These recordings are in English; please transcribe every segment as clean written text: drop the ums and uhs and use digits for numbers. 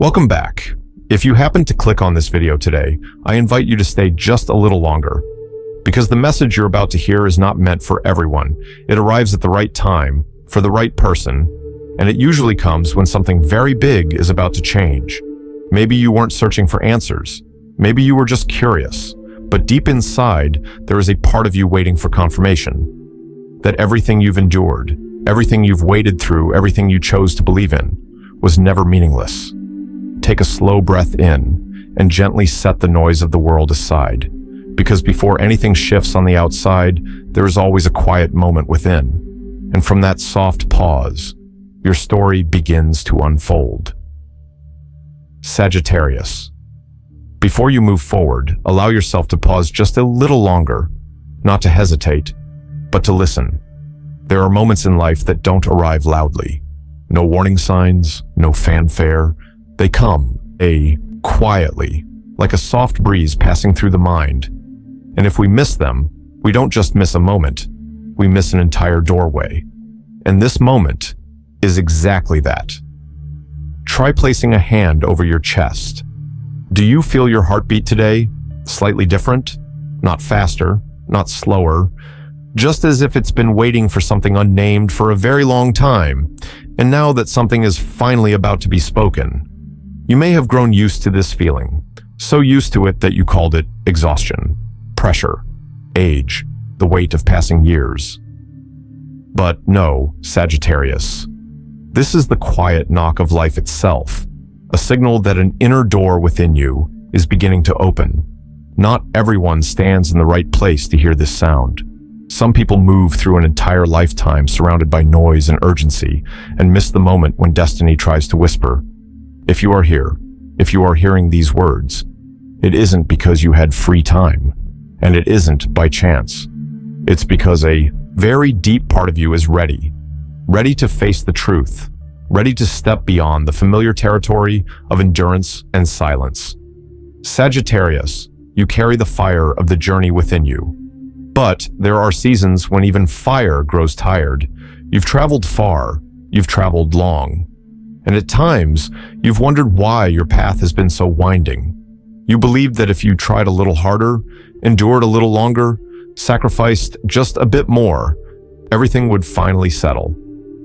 Welcome back. If you happen to click on this video today, I invite you to stay just a little longer, because the message you're about to hear is not meant for everyone. It arrives at the right time, for the right person, and it usually comes when something very big is about to change. Maybe you weren't searching for answers. Maybe you were just curious. But deep inside, there is a part of you waiting for confirmation that everything you've endured, everything you've waded through, everything you chose to believe in, was never meaningless. Take a slow breath in and gently set the noise of the world aside, because before anything shifts on the outside, there is always a quiet moment within. And from that soft pause, your story begins to unfold. Sagittarius. Before you move forward, allow yourself to pause just a little longer, not to hesitate, but to listen. There are moments in life that don't arrive loudly. No warning signs, no fanfare. They come, quietly, like a soft breeze passing through the mind. And if we miss them, we don't just miss a moment, we miss an entire doorway. And this moment is exactly that. Try placing a hand over your chest. Do you feel your heartbeat today? Slightly different? Not faster, not slower, just as if it's been waiting for something unnamed for a very long time, and now that something is finally about to be spoken. You may have grown used to this feeling, so used to it that you called it exhaustion, pressure, age, the weight of passing years. But no, Sagittarius. This is the quiet knock of life itself, a signal that an inner door within you is beginning to open. Not everyone stands in the right place to hear this sound. Some people move through an entire lifetime surrounded by noise and urgency and miss the moment when destiny tries to whisper. If you are here, if you are hearing these words, it isn't because you had free time, and it isn't by chance. It's because a very deep part of you is ready to face the truth, ready to step beyond the familiar territory of endurance and silence. Sagittarius, you carry the fire of the journey within you. But there are seasons when even fire grows tired. You've traveled far, you've traveled long. And at times, you've wondered why your path has been so winding. You believed that if you tried a little harder, endured a little longer, sacrificed just a bit more, everything would finally settle.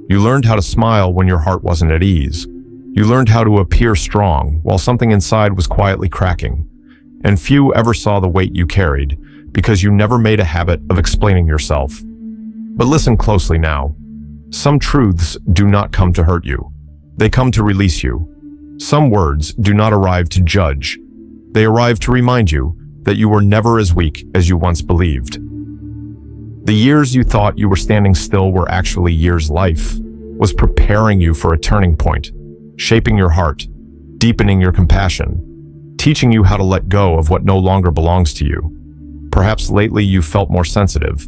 You learned how to smile when your heart wasn't at ease. You learned how to appear strong while something inside was quietly cracking. And few ever saw the weight you carried because you never made a habit of explaining yourself. But listen closely now. Some truths do not come to hurt you. They come to release you. Some words do not arrive to judge. They arrive to remind you that you were never as weak as you once believed. The years you thought you were standing still were actually years life, was preparing you for a turning point, shaping your heart, deepening your compassion, teaching you how to let go of what no longer belongs to you. Perhaps lately you felt more sensitive,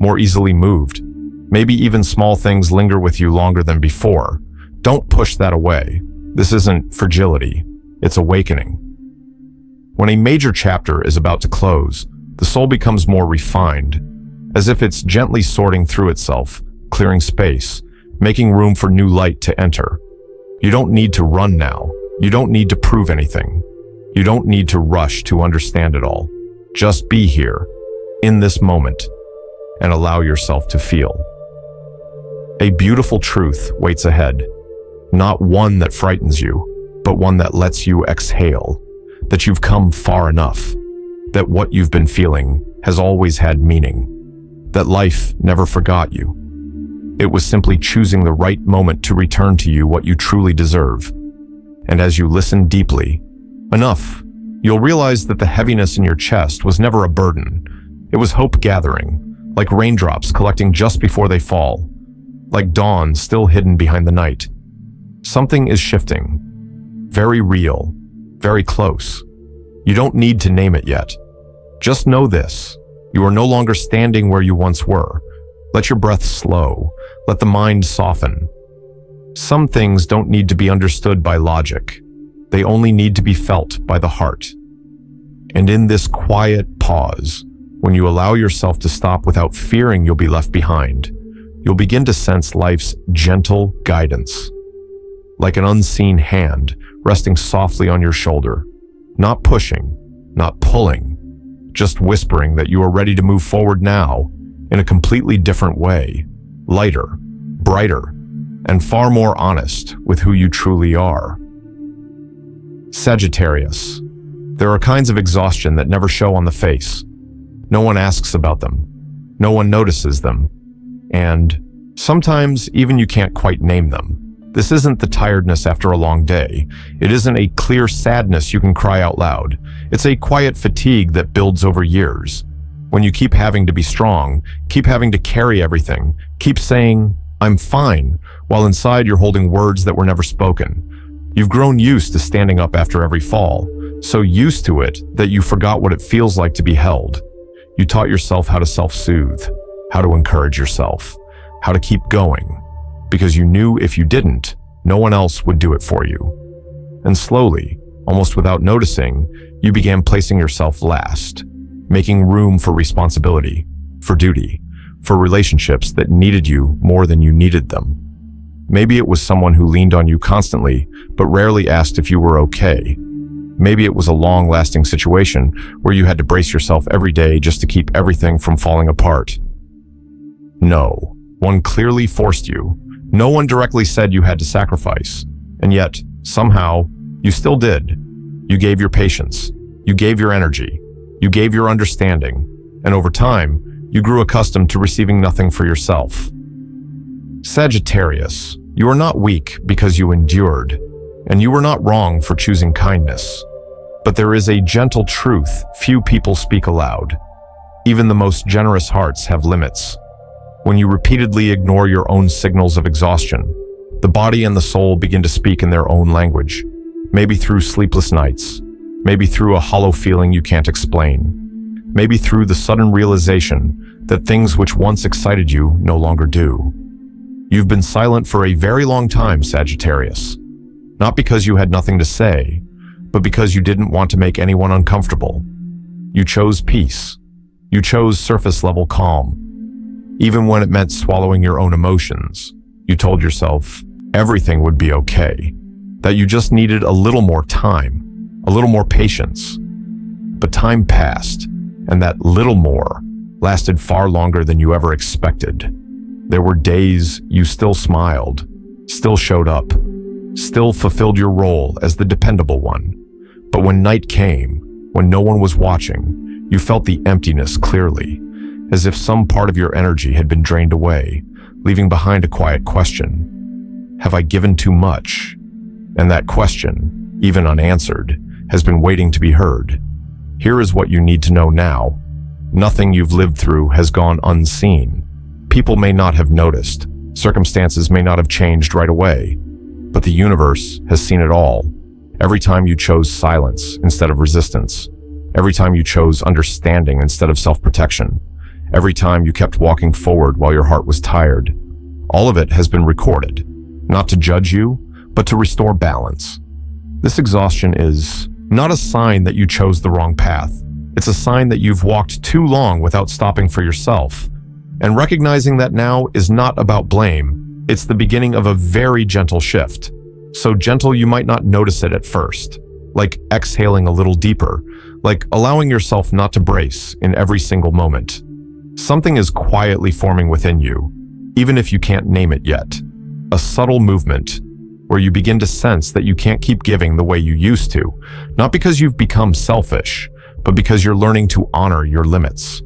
more easily moved. Maybe even small things linger with you longer than before. Don't push that away. This isn't fragility, it's awakening. When a major chapter is about to close, the soul becomes more refined, as if it's gently sorting through itself, clearing space, making room for new light to enter. You don't need to run now. You don't need to prove anything. You don't need to rush to understand it all. Just be here, in this moment, and allow yourself to feel. A beautiful truth waits ahead. Not one that frightens you, but one that lets you exhale, that you've come far enough, that what you've been feeling has always had meaning, that life never forgot you. It was simply choosing the right moment to return to you what you truly deserve. And as you listen deeply, enough, you'll realize that the heaviness in your chest was never a burden. It was hope gathering, like raindrops collecting just before they fall, like dawn still hidden behind the night. Something is shifting, very real, very close. You don't need to name it yet. Just know this, you are no longer standing where you once were. Let your breath slow, let the mind soften. Some things don't need to be understood by logic. They only need to be felt by the heart. And in this quiet pause, when you allow yourself to stop without fearing you'll be left behind, you'll begin to sense life's gentle guidance. Like an unseen hand, resting softly on your shoulder, not pushing, not pulling, just whispering that you are ready to move forward now in a completely different way, lighter, brighter, and far more honest with who you truly are. Sagittarius. There are kinds of exhaustion that never show on the face. No one asks about them. No one notices them. And sometimes even you can't quite name them. This isn't the tiredness after a long day. It isn't a clear sadness you can cry out loud. It's a quiet fatigue that builds over years. When you keep having to be strong, keep having to carry everything, keep saying, "I'm fine," while inside you're holding words that were never spoken. You've grown used to standing up after every fall, so used to it that you forgot what it feels like to be held. You taught yourself how to self-soothe, how to encourage yourself, how to keep going, because you knew if you didn't, no one else would do it for you. And slowly, almost without noticing, you began placing yourself last, making room for responsibility, for duty, for relationships that needed you more than you needed them. Maybe it was someone who leaned on you constantly, but rarely asked if you were okay. Maybe it was a long-lasting situation where you had to brace yourself every day just to keep everything from falling apart. No, one clearly forced you. No one directly said you had to sacrifice. And yet, somehow, you still did. You gave your patience. You gave your energy. You gave your understanding. And over time, you grew accustomed to receiving nothing for yourself. Sagittarius, you are not weak because you endured, and you were not wrong for choosing kindness. But there is a gentle truth few people speak aloud. Even the most generous hearts have limits. When you repeatedly ignore your own signals of exhaustion, the body and the soul begin to speak in their own language, maybe through sleepless nights, maybe through a hollow feeling you can't explain, maybe through the sudden realization that things which once excited you no longer do. You've been silent for a very long time, Sagittarius. Not because you had nothing to say, but because you didn't want to make anyone uncomfortable. You chose peace. You chose surface-level calm. Even when it meant swallowing your own emotions, you told yourself everything would be okay, that you just needed a little more time, a little more patience. But time passed, and that little more lasted far longer than you ever expected. There were days you still smiled, still showed up, still fulfilled your role as the dependable one. But when night came, when no one was watching, you felt the emptiness clearly, as if some part of your energy had been drained away, leaving behind a quiet question. Have I given too much? And that question, even unanswered, has been waiting to be heard. Here is what you need to know now. Nothing you've lived through has gone unseen. People may not have noticed, circumstances may not have changed right away, but the universe has seen it all. Every time you chose silence instead of resistance, every time you chose understanding instead of self-protection, every time you kept walking forward while your heart was tired, all of it has been recorded, not to judge you, but to restore balance. This exhaustion is not a sign that you chose the wrong path. It's a sign that you've walked too long without stopping for yourself. And recognizing that now is not about blame. It's the beginning of a very gentle shift. So gentle you might not notice it at first. Like exhaling a little deeper. Like allowing yourself not to brace in every single moment. Something is quietly forming within you, even if you can't name it yet. A subtle movement where you begin to sense that you can't keep giving the way you used to. Not because you've become selfish, but because you're learning to honor your limits.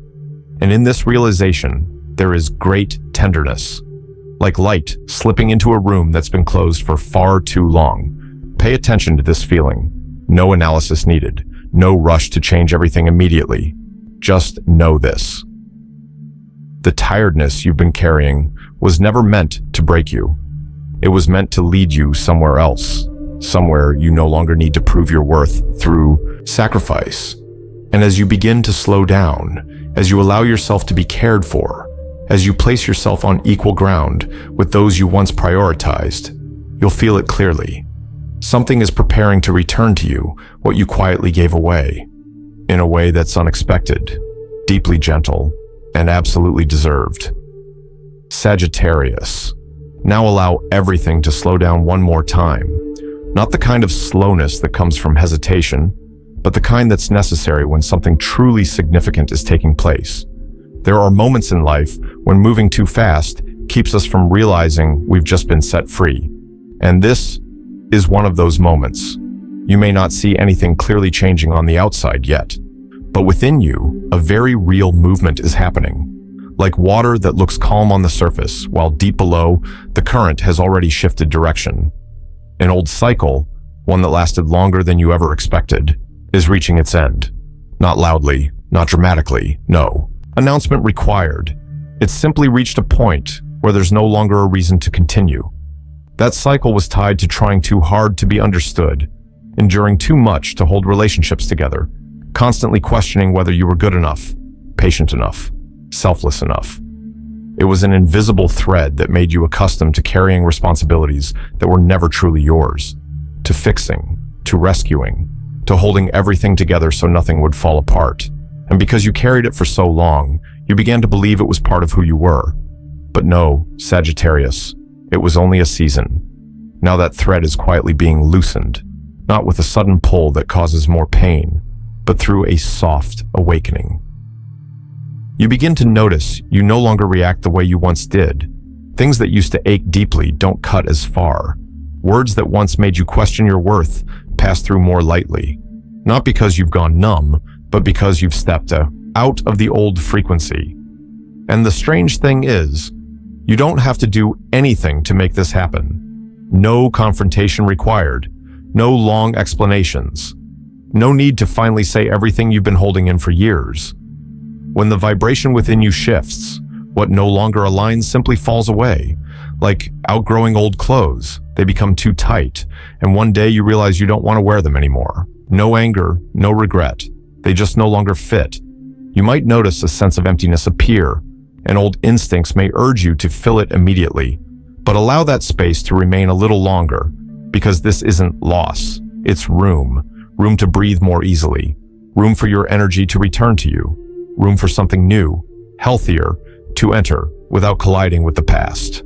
And in this realization, there is great tenderness, like light slipping into a room that's been closed for far too long. Pay attention to this feeling. No analysis needed. No rush to change everything immediately. Just know this. The tiredness you've been carrying was never meant to break you. It was meant to lead you somewhere else, somewhere you no longer need to prove your worth through sacrifice. And as you begin to slow down, as you allow yourself to be cared for, as you place yourself on equal ground with those you once prioritized, you'll feel it clearly. Something is preparing to return to you what you quietly gave away, in a way that's unexpected, deeply gentle, and absolutely deserved. Sagittarius, now allow everything to slow down one more time. Not the kind of slowness that comes from hesitation, but the kind that's necessary when something truly significant is taking place. There are moments in life when moving too fast keeps us from realizing we've just been set free. And this is one of those moments. You may not see anything clearly changing on the outside yet, but within you, a very real movement is happening. Like water that looks calm on the surface, while deep below, the current has already shifted direction. An old cycle, one that lasted longer than you ever expected, is reaching its end. Not loudly, not dramatically, no. Announcement required. It's simply reached a point where there's no longer a reason to continue. That cycle was tied to trying too hard to be understood, enduring too much to hold relationships together, constantly questioning whether you were good enough, patient enough, selfless enough. It was an invisible thread that made you accustomed to carrying responsibilities that were never truly yours, to fixing, to rescuing, to holding everything together so nothing would fall apart. And because you carried it for so long, you began to believe it was part of who you were. But no, Sagittarius, it was only a season. Now that thread is quietly being loosened, not with a sudden pull that causes more pain, but through a soft awakening. You begin to notice you no longer react the way you once did. Things that used to ache deeply don't cut as far. Words that once made you question your worth pass through more lightly. Not because you've gone numb, but because you've stepped out of the old frequency. And the strange thing is, you don't have to do anything to make this happen. No confrontation required. No long explanations. No need to finally say everything you've been holding in for years. When the vibration within you shifts, what no longer aligns simply falls away. Like outgrowing old clothes, they become too tight, and one day you realize you don't want to wear them anymore. No anger, no regret. They just no longer fit. You might notice a sense of emptiness appear, and old instincts may urge you to fill it immediately. But allow that space to remain a little longer, because this isn't loss. It's room to breathe more easily, room for your energy to return to you, room for something new, healthier, to enter without colliding with the past.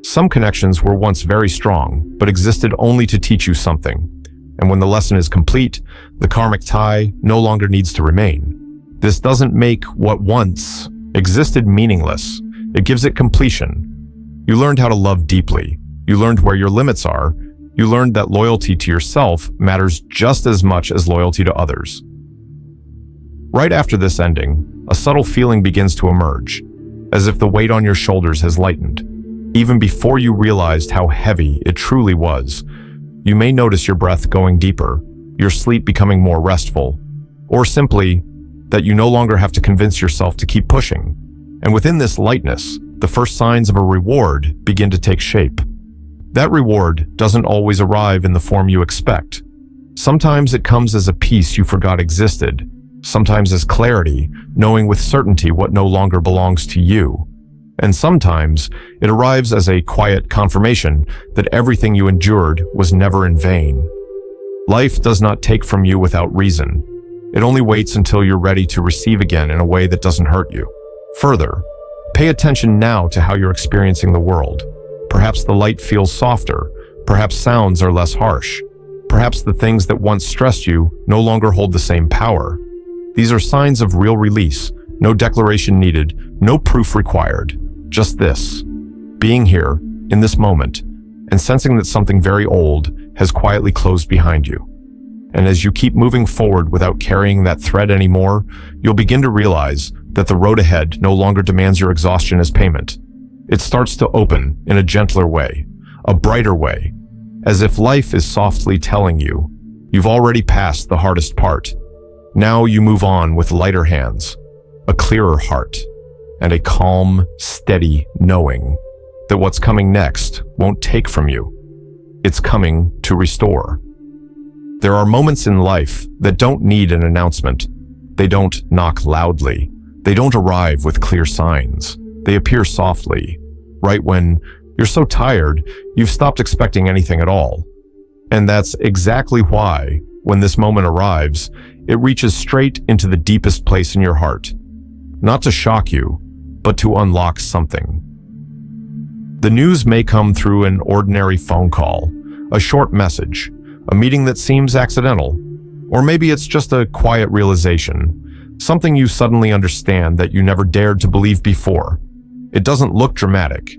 Some connections were once very strong, but existed only to teach you something. And when the lesson is complete, the karmic tie no longer needs to remain. This doesn't make what once existed meaningless. It gives it completion. You learned how to love deeply. You learned where your limits are. You learned that loyalty to yourself matters just as much as loyalty to others. Right after this ending, a subtle feeling begins to emerge, as if the weight on your shoulders has lightened. Even before you realized how heavy it truly was, you may notice your breath going deeper, your sleep becoming more restful, or simply that you no longer have to convince yourself to keep pushing. And within this lightness, the first signs of a reward begin to take shape. That reward doesn't always arrive in the form you expect. Sometimes it comes as a peace you forgot existed, sometimes as clarity, knowing with certainty what no longer belongs to you. And sometimes it arrives as a quiet confirmation that everything you endured was never in vain. Life does not take from you without reason. It only waits until you're ready to receive again in a way that doesn't hurt you. Further, pay attention now to how you're experiencing the world. Perhaps the light feels softer. Perhaps sounds are less harsh. Perhaps the things that once stressed you no longer hold the same power. These are signs of real release. No declaration needed, no proof required. Just this, being here, in this moment, and sensing that something very old has quietly closed behind you. And as you keep moving forward without carrying that thread anymore, you'll begin to realize that the road ahead no longer demands your exhaustion as payment. It starts to open in a gentler way, a brighter way, as if life is softly telling you, you've already passed the hardest part. Now you move on with lighter hands, a clearer heart, and a calm, steady knowing that what's coming next won't take from you. It's coming to restore. There are moments in life that don't need an announcement. They don't knock loudly. They don't arrive with clear signs. They appear softly, right when you're so tired, you've stopped expecting anything at all. And that's exactly why, when this moment arrives, it reaches straight into the deepest place in your heart. Not to shock you, but to unlock something. The news may come through an ordinary phone call, A short message, a meeting that seems accidental, or maybe it's just a quiet realization, something you suddenly understand that you never dared to believe before. It doesn't look dramatic,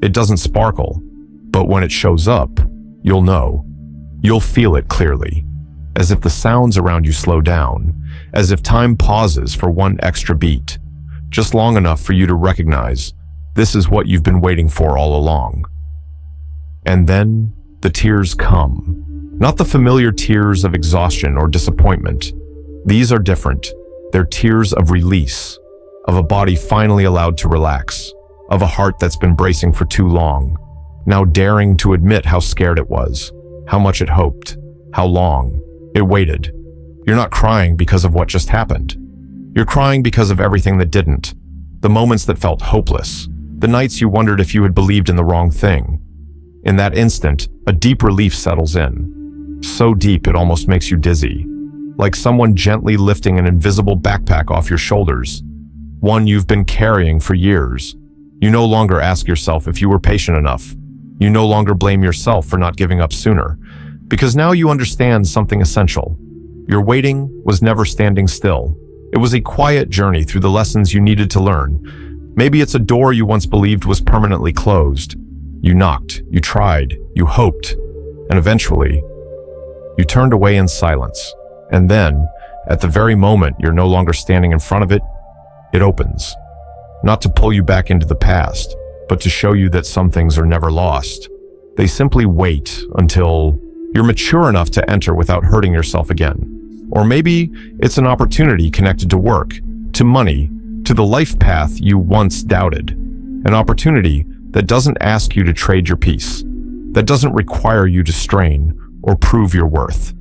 it doesn't sparkle, but when it shows up, you'll know. You'll feel it clearly, as if the sounds around you slow down, as if time pauses for one extra beat, just long enough for you to recognize this is what you've been waiting for all along. And then the tears come. Not the familiar tears of exhaustion or disappointment. These are different. They're tears of release, of a body finally allowed to relax, of a heart that's been bracing for too long, now daring to admit how scared it was, how much it hoped, how long it waited. You're not crying because of what just happened. You're crying because of everything that didn't, the moments that felt hopeless, the nights you wondered if you had believed in the wrong thing. In that instant, a deep relief settles in, so deep it almost makes you dizzy, like someone gently lifting an invisible backpack off your shoulders, one you've been carrying for years. You no longer ask yourself if you were patient enough. You no longer blame yourself for not giving up sooner, because now you understand something essential. Your waiting was never standing still. It was a quiet journey through the lessons you needed to learn. Maybe it's a door you once believed was permanently closed. You knocked, you tried, you hoped, and eventually, you turned away in silence. And then, at the very moment you're no longer standing in front of it, it opens. Not to pull you back into the past, but to show you that some things are never lost. They simply wait until you're mature enough to enter without hurting yourself again. Or maybe it's an opportunity connected to work, to money, to the life path you once doubted. An opportunity that doesn't ask you to trade your peace, that doesn't require you to strain or prove your worth.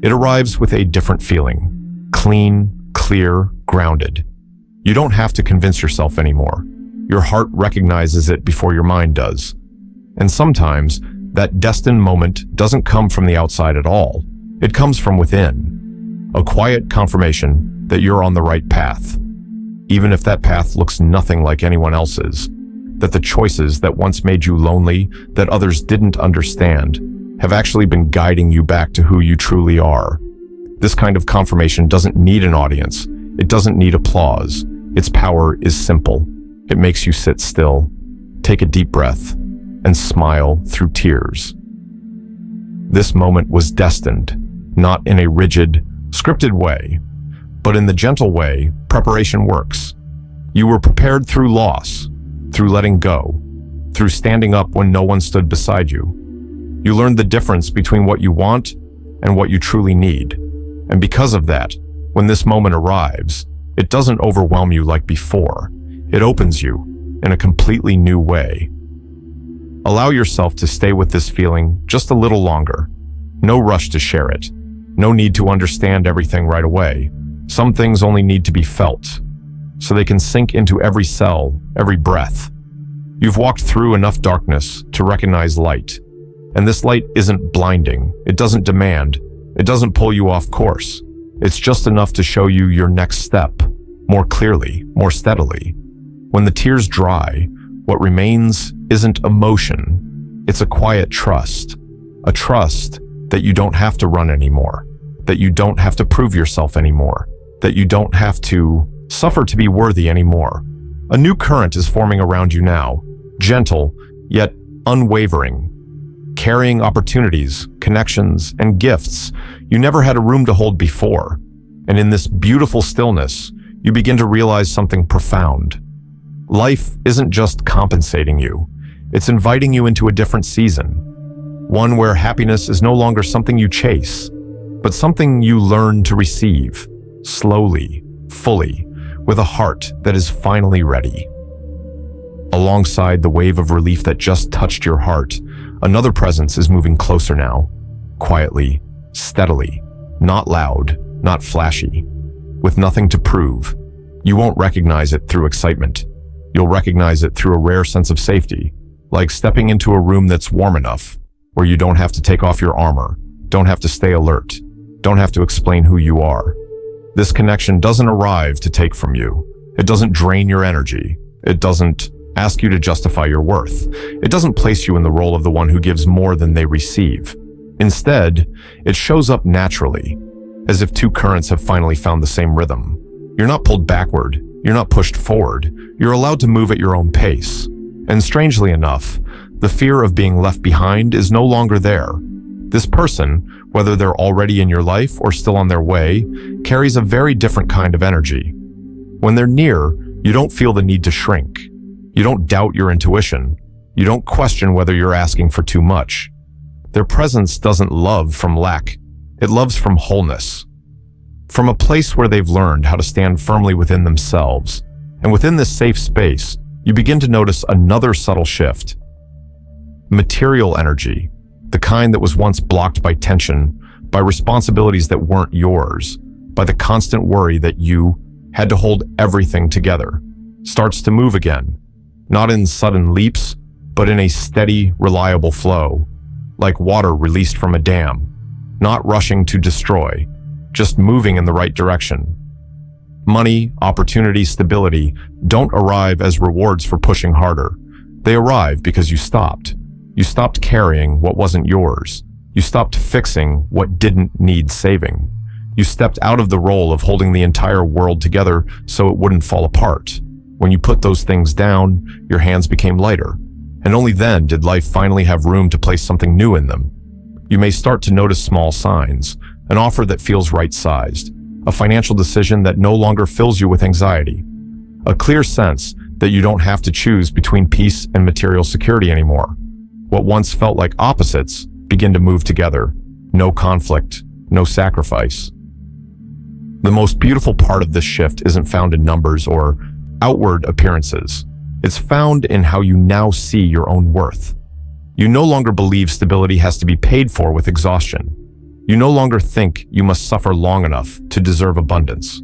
It arrives with a different feeling, clean, clear, grounded. You don't have to convince yourself anymore. Your heart recognizes it before your mind does. And sometimes, that destined moment doesn't come from the outside at all. It comes from within. A quiet confirmation that you're on the right path. Even if that path looks nothing like anyone else's. That the choices that once made you lonely, that others didn't understand, have actually been guiding you back to who you truly are. This kind of confirmation doesn't need an audience. It doesn't need applause. Its power is simple. It makes you sit still, take a deep breath, and smile through tears. This moment was destined, not in a rigid, scripted way, but in the gentle way preparation works. You were prepared through loss, through letting go, through standing up when no one stood beside you. You learned the difference between what you want and what you truly need. And because of that, when this moment arrives, it doesn't overwhelm you like before. It opens you in a completely new way. Allow yourself to stay with this feeling just a little longer. No rush to share it. No need to understand everything right away. Some things only need to be felt, so they can sink into every cell, every breath. You've walked through enough darkness to recognize light. And this light isn't blinding. It doesn't demand. It doesn't pull you off course. It's just enough to show you your next step, more clearly, more steadily. When the tears dry, what remains isn't emotion. It's a quiet trust. A trust that you don't have to run anymore, that you don't have to prove yourself anymore, that you don't have to suffer to be worthy anymore. A new current is forming around you now, gentle, yet unwavering, carrying opportunities, connections, and gifts you never had a room to hold before. And in this beautiful stillness, you begin to realize something profound. Life isn't just compensating you, it's inviting you into a different season. One where happiness is no longer something you chase, but something you learn to receive, slowly, fully, with a heart that is finally ready. Alongside the wave of relief that just touched your heart, another presence is moving closer now, quietly, steadily, not loud, not flashy, with nothing to prove. You won't recognize it through excitement. You'll recognize it through a rare sense of safety, like stepping into a room that's warm enough, where you don't have to take off your armor, don't have to stay alert, don't have to explain who you are. This connection doesn't arrive to take from you. It doesn't drain your energy. It doesn't ask you to justify your worth. It doesn't place you in the role of the one who gives more than they receive. Instead, it shows up naturally, as if two currents have finally found the same rhythm. You're not pulled backward, you're not pushed forward, you're allowed to move at your own pace. And strangely enough, the fear of being left behind is no longer there. This person, whether they're already in your life or still on their way, carries a very different kind of energy. When they're near, you don't feel the need to shrink. You don't doubt your intuition. You don't question whether you're asking for too much. Their presence doesn't love from lack. It loves from wholeness. From a place where they've learned how to stand firmly within themselves. And within this safe space, you begin to notice another subtle shift. Material energy, the kind that was once blocked by tension, by responsibilities that weren't yours, by the constant worry that you had to hold everything together, starts to move again, not in sudden leaps, but in a steady, reliable flow, like water released from a dam, not rushing to destroy, just moving in the right direction. Money, opportunity, stability don't arrive as rewards for pushing harder. They arrive because you stopped. You stopped carrying what wasn't yours. You stopped fixing what didn't need saving. You stepped out of the role of holding the entire world together so it wouldn't fall apart. When you put those things down, your hands became lighter. And only then did life finally have room to place something new in them. You may start to notice small signs, an offer that feels right-sized, a financial decision that no longer fills you with anxiety, a clear sense that you don't have to choose between peace and material security anymore. What once felt like opposites begin to move together. No conflict, no sacrifice. The most beautiful part of this shift isn't found in numbers or outward appearances. It's found in how you now see your own worth. You no longer believe stability has to be paid for with exhaustion. You no longer think you must suffer long enough to deserve abundance.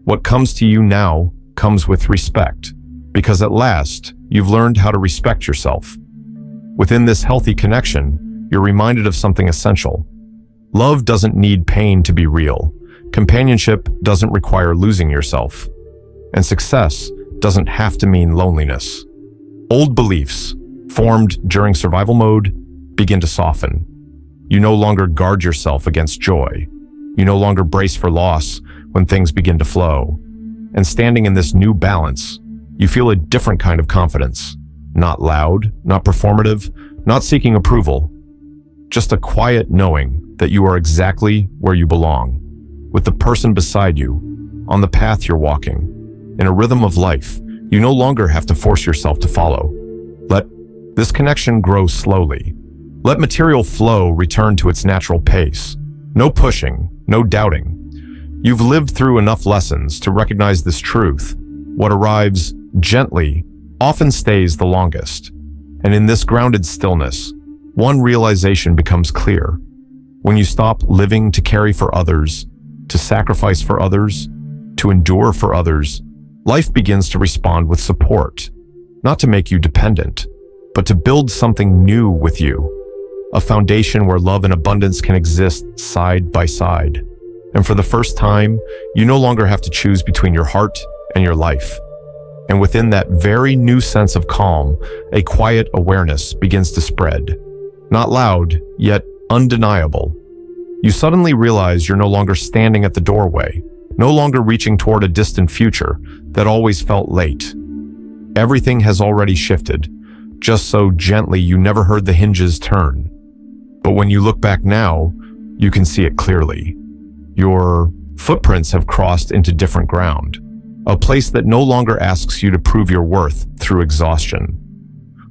What comes to you now comes with respect, because at last, you've learned how to respect yourself. Within this healthy connection, you're reminded of something essential. Love doesn't need pain to be real. Companionship doesn't require losing yourself. And success doesn't have to mean loneliness. Old beliefs, formed during survival mode, begin to soften. You no longer guard yourself against joy. You no longer brace for loss when things begin to flow. And standing in this new balance, you feel a different kind of confidence. Not loud, not performative, not seeking approval. Just a quiet knowing that you are exactly where you belong, with the person beside you, on the path you're walking. In a rhythm of life, you no longer have to force yourself to follow. Let this connection grow slowly. Let material flow return to its natural pace. No pushing, no doubting. You've lived through enough lessons to recognize this truth. What arrives gently often stays the longest. And in this grounded stillness, one realization becomes clear. When you stop living to carry for others, to sacrifice for others, to endure for others, life begins to respond with support, not to make you dependent, but to build something new with you. A foundation where love and abundance can exist side by side. And for the first time, you no longer have to choose between your heart and your life. And within that very new sense of calm, a quiet awareness begins to spread. Not loud, yet undeniable. You suddenly realize you're no longer standing at the doorway, no longer reaching toward a distant future that always felt late. Everything has already shifted, just so gently you never heard the hinges turn. But when you look back now, you can see it clearly. Your footprints have crossed into different ground. A place that no longer asks you to prove your worth through exhaustion.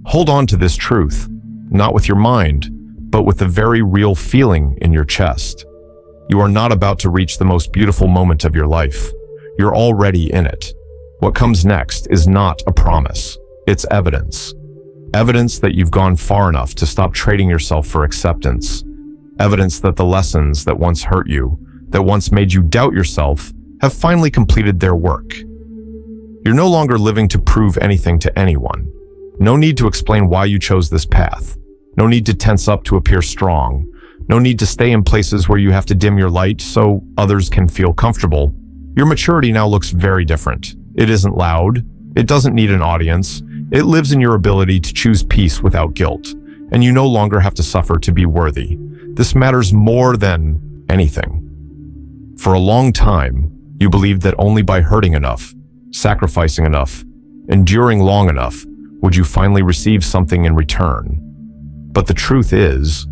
Hold on to this truth, not with your mind, but with the very real feeling in your chest. You are not about to reach the most beautiful moment of your life. You're already in it. What comes next is not a promise. It's evidence. Evidence that you've gone far enough to stop trading yourself for acceptance. Evidence that the lessons that once hurt you, that once made you doubt yourself, have finally completed their work. You're no longer living to prove anything to anyone. No need to explain why you chose this path. No need to tense up to appear strong. No need to stay in places where you have to dim your light so others can feel comfortable. Your maturity now looks very different. It isn't loud. It doesn't need an audience. It lives in your ability to choose peace without guilt. And you no longer have to suffer to be worthy. This matters more than anything. For a long time, you believed that only by hurting enough, sacrificing enough, enduring long enough, would you finally receive something in return. But the truth is,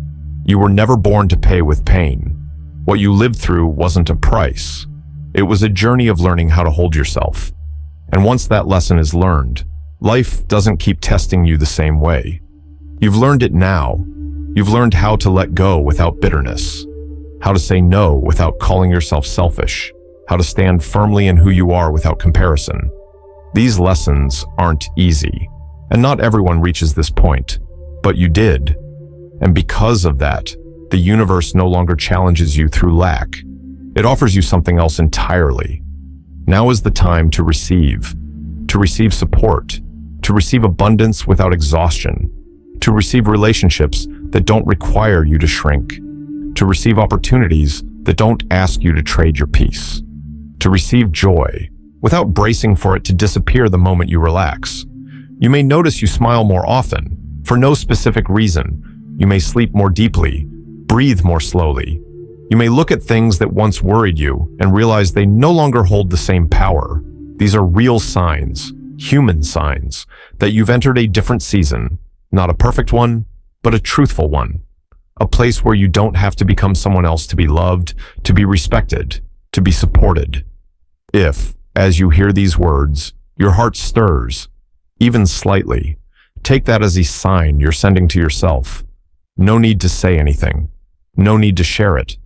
you were never born to pay with pain. What you lived through wasn't a price. It was a journey of learning how to hold yourself. And once that lesson is learned, life doesn't keep testing you the same way. You've learned it now. You've learned how to let go without bitterness, how to say no without calling yourself selfish, how to stand firmly in who you are without comparison. These lessons aren't easy, and not everyone reaches this point, but you did. And because of that, the universe no longer challenges you through lack. It offers you something else entirely. Now is the time to receive support, to receive abundance without exhaustion, to receive relationships that don't require you to shrink, to receive opportunities that don't ask you to trade your peace, to receive joy without bracing for it to disappear the moment you relax. You may notice you smile more often, for no specific reason. You may sleep more deeply, breathe more slowly. You may look at things that once worried you and realize they no longer hold the same power. These are real signs, human signs, that you've entered a different season, not a perfect one, but a truthful one. A place where you don't have to become someone else to be loved, to be respected, to be supported. If, as you hear these words, your heart stirs, even slightly, take that as a sign you're sending to yourself. No need to say anything. No need to share it.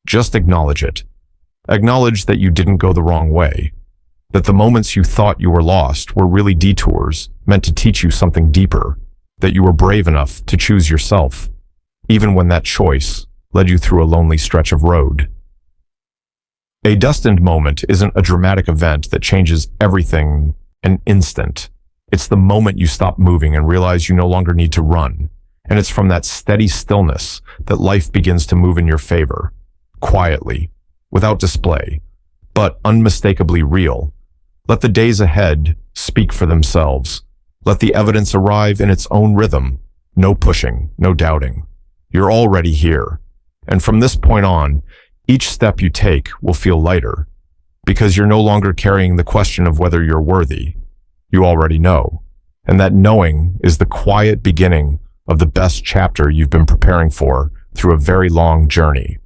Just acknowledge it. Acknowledge that you didn't go the wrong way, that the moments you thought you were lost were really detours meant to teach you something deeper, that you were brave enough to choose yourself, even when that choice led you through a lonely stretch of road. A destined moment isn't a dramatic event that changes everything an instant. It's the moment you stop moving and realize you no longer need to run. And it's from that steady stillness that life begins to move in your favor, quietly, without display, but unmistakably real. Let the days ahead speak for themselves. Let the evidence arrive in its own rhythm. No pushing, no doubting. You're already here. And from this point on, each step you take will feel lighter, because you're no longer carrying the question of whether you're worthy. You already know. And that knowing is the quiet beginning of the best chapter you've been preparing for through a very long journey.